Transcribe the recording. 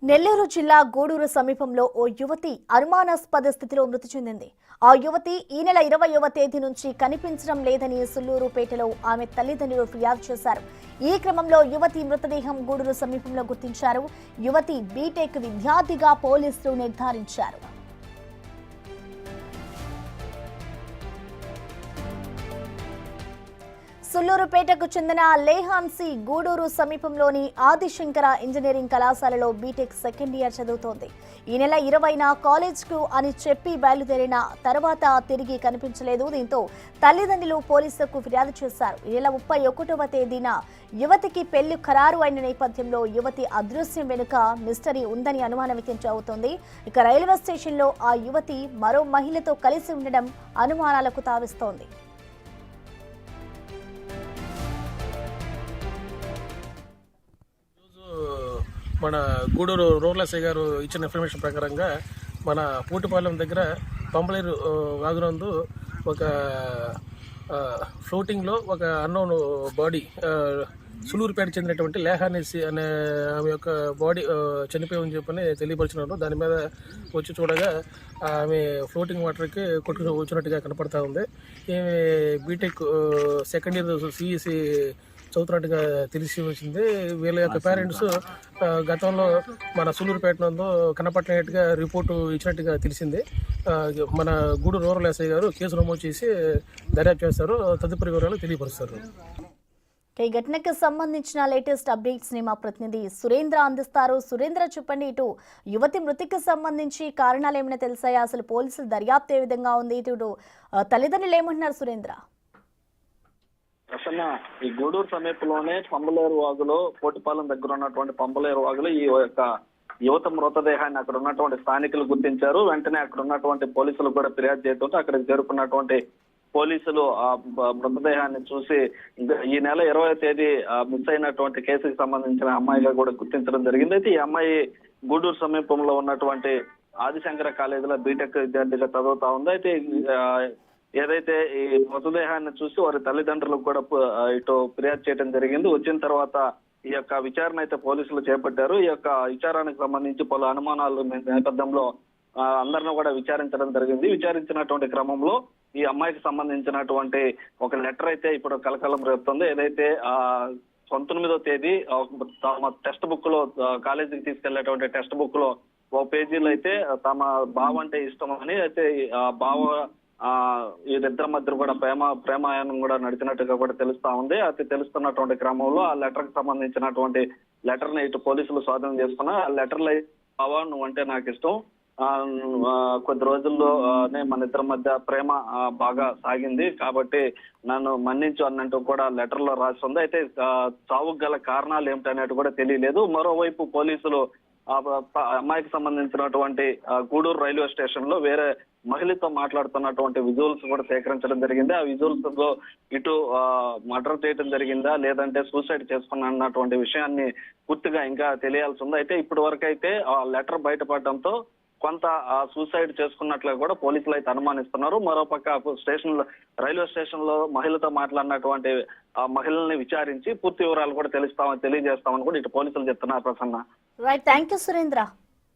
నెల్లూరు జిల్లా గూడూరు సమీపంలో ఓ యువతి అనుమానాస్పద స్థితిలో మృతి చెందింది. ఆ యువతి ఈ నెల 20వ తేదీ నుంచి కనిపించడం లేదని సుల్లూరుపేటలో ఆమె తల్లిదండ్రులు ఫిర్యాదు చేశారు. ఈ క్రమంలో యువతి మృతదేహం గూడూరు సమీపంలో గుర్తించారు. యువతి బీటెక్ విద్యార్థిగా పోలీసులు నిర్ధారించారు. సుల్లూరుపేటకు చెందిన లేహాన్సీ గూడూరు సమీపంలోని ఆదిశంకర ఇంజనీరింగ్ కళాశాలలో బీటెక్ సెకండ్ ఇయర్ చదువుతోంది. ఈ నెల 20న కాలేజ్కు అని చెప్పి బయలుదేరిన తర్వాత తిరిగి కనిపించలేదు. దీంతో తల్లిదండ్రులు పోలీసులకు ఫిర్యాదు చేశారు. ఈ నెల 31వ తేదీన యువతికి పెళ్లి ఖరారు అయిన నేపథ్యంలో యువతి అదృశ్యం వెనుక మిస్టరీ ఉందని అనుమానం వ్యక్తం అవుతోంది. ఇక రైల్వే స్టేషన్లో ఆ యువతి మరో మహిళతో కలిసి ఉండడం అనుమానాలకు తావిస్తోంది. మన గూడూరు రూరల్ ఎస్ఐ గారు ఇచ్చిన ఇన్ఫర్మేషన్ ప్రకారంగా మన పూటిపాలెం దగ్గర పంపలేరు వాగునందు ఒక ఫ్లోటింగ్లో ఒక అన్నోన్ బాడీ సులూరుపేట చెందినటువంటి లేహానేసి అనే ఆమె యొక్క బాడీ చనిపోయిందని చెప్పని తెలియపరిచినారు. దాని మీద వచ్చి చూడగా ఆమె ఫ్లోటింగ్ వాటర్కి కొట్టుకు వచ్చినట్టుగా కనపడతా ఉంది. ఈమె బీటెక్ సెకండ్ ఇయర్ సిఈసి చదువుతున్నట్టుగా తెలిసి వచ్చింది. వీళ్ళ యొక్క పేరెంట్స్ గతంలో మన సులూరుపేట నందు కనపట్టినట్టుగా రిపోర్టు ఇచ్చినట్టుగా తెలిసింది. మన గూడూరు రూరల్ ఎస్ఐ గారు కేసు నమోదు చేసి దర్యాప్తు చేస్తారు. తదుపరి వివరాలు తెలియపరుస్తారు. ఈ ఘటనకు సంబంధించిన లేటెస్ట్ అప్డేట్స్ ని మా ప్రతినిధి సురేంద్ర అందిస్తారు. సురేంద్ర, చెప్పండి, ఇటు యువతి మృతికి సంబంధించి కారణాలు ఏమైనా తెలిసాయా? అసలు పోలీసులు దర్యాప్తు ఏ విధంగా ఉంది? ఇటు తల్లిదండ్రులు ఏమంటున్నారు సురేంద్ర? ప్రసన్న, ఈ గూడూరు సమీపంలోనే పంబలేరు వాగులో కోటిపాలెం దగ్గర ఉన్నటువంటి పంబలేరు వాగులో ఈ యొక్క యువత మృతదేహాన్ని అక్కడ ఉన్నటువంటి స్థానికులు గుర్తించారు. వెంటనే అక్కడ ఉన్నటువంటి పోలీసులు కూడా ఫిర్యాదు చేయడంతో అక్కడికి చేరుకున్నటువంటి పోలీసులు ఆ మృతదేహాన్ని చూసి ఈ నెల 20వ తేదీ మిస్ అయినటువంటి కేసుకు సంబంధించిన అమ్మాయిగా కూడా గుర్తించడం జరిగింది. అయితే ఈ అమ్మాయి గూడూరు సమీపంలో ఉన్నటువంటి ఆదిశంకర కాలేజీలో బీటెక్ విద్యార్థిగా చదువుతా ఉంది. అయితే ఏదైతే ఈ మృతదేహాన్ని చూసి వారి తల్లిదండ్రులకు కూడా ఇటు ఫిర్యాదు చేయడం జరిగింది. వచ్చిన తర్వాత ఈ యొక్క విచారణ అయితే పోలీసులు చేపట్టారు. ఈ యొక్క విచారణకు సంబంధించి పలు అనుమానాల నేపథ్యంలో అందరిని కూడా విచారించడం జరిగింది. విచారించినటువంటి క్రమంలో ఈ అమ్మాయికి సంబంధించినటువంటి ఒక లెటర్ అయితే ఇప్పుడు కలకలం రేపుతుంది. ఏదైతే 19వ తేదీ తమ టెక్స్ట్ బుక్ లో కాలేజీకి తీసుకెళ్లేటువంటి టెక్స్ట్ బుక్ లో ఓ పేజీలో అయితే తమ బావ అంటే ఇష్టం అని, అయితే బావ వీరిద్దరి మధ్య కూడా ప్రేమాయణం కూడా నడిచినట్టుగా కూడా తెలుస్తా ఉంది. అది తెలుస్తున్నటువంటి క్రమంలో ఆ లెటర్ కి సంబంధించినటువంటి లెటర్ ని ఇటు పోలీసులు స్వాధీనం చేసుకున్నా. ఆ లెటర్లో బావ నువ్వంటే నాకు ఇష్టం, కొద్ది రోజుల్లోనే మన ఇద్దరి మధ్య ప్రేమ బాగా సాగింది కాబట్టి నన్ను మన్నించు అన్నట్టు కూడా లెటర్ లో రాసి ఉంది. అయితే చావుకు గల కారణాలు ఏమిటనేది కూడా తెలియలేదు. మరోవైపు పోలీసులు అమ్మాయికి సంబంధించినటువంటి గూడూరు రైల్వే స్టేషన్ లో వేరే మహిళతో మాట్లాడుతున్నటువంటి విజువల్స్ కూడా సేకరించడం జరిగింది. ఆ విజువల్స్ లో ఇటు మర్డర్ చేయడం జరిగిందా లేదంటే సూసైడ్ చేసుకున్నా అన్నటువంటి విషయాన్ని పూర్తిగా ఇంకా తెలియాల్సి ఉంది. అయితే ఇప్పటి వరకు అయితే ఆ లెటర్ బయటపడడంతో కొంత సూసైడ్ చేసుకున్నట్లుగా కూడా పోలీసులు అయితే అనుమానిస్తున్నారు. మరోపక్క రైల్వే స్టేషన్ లో మహిళతో మాట్లాడినటువంటి ఆ మహిళల్ని విచారించి పూర్తి వివరాలు కూడా తెలియజేస్తామని కూడా ఇటు పోలీసులు చెప్తున్నారు. Prasanna, right, thank you Surendra.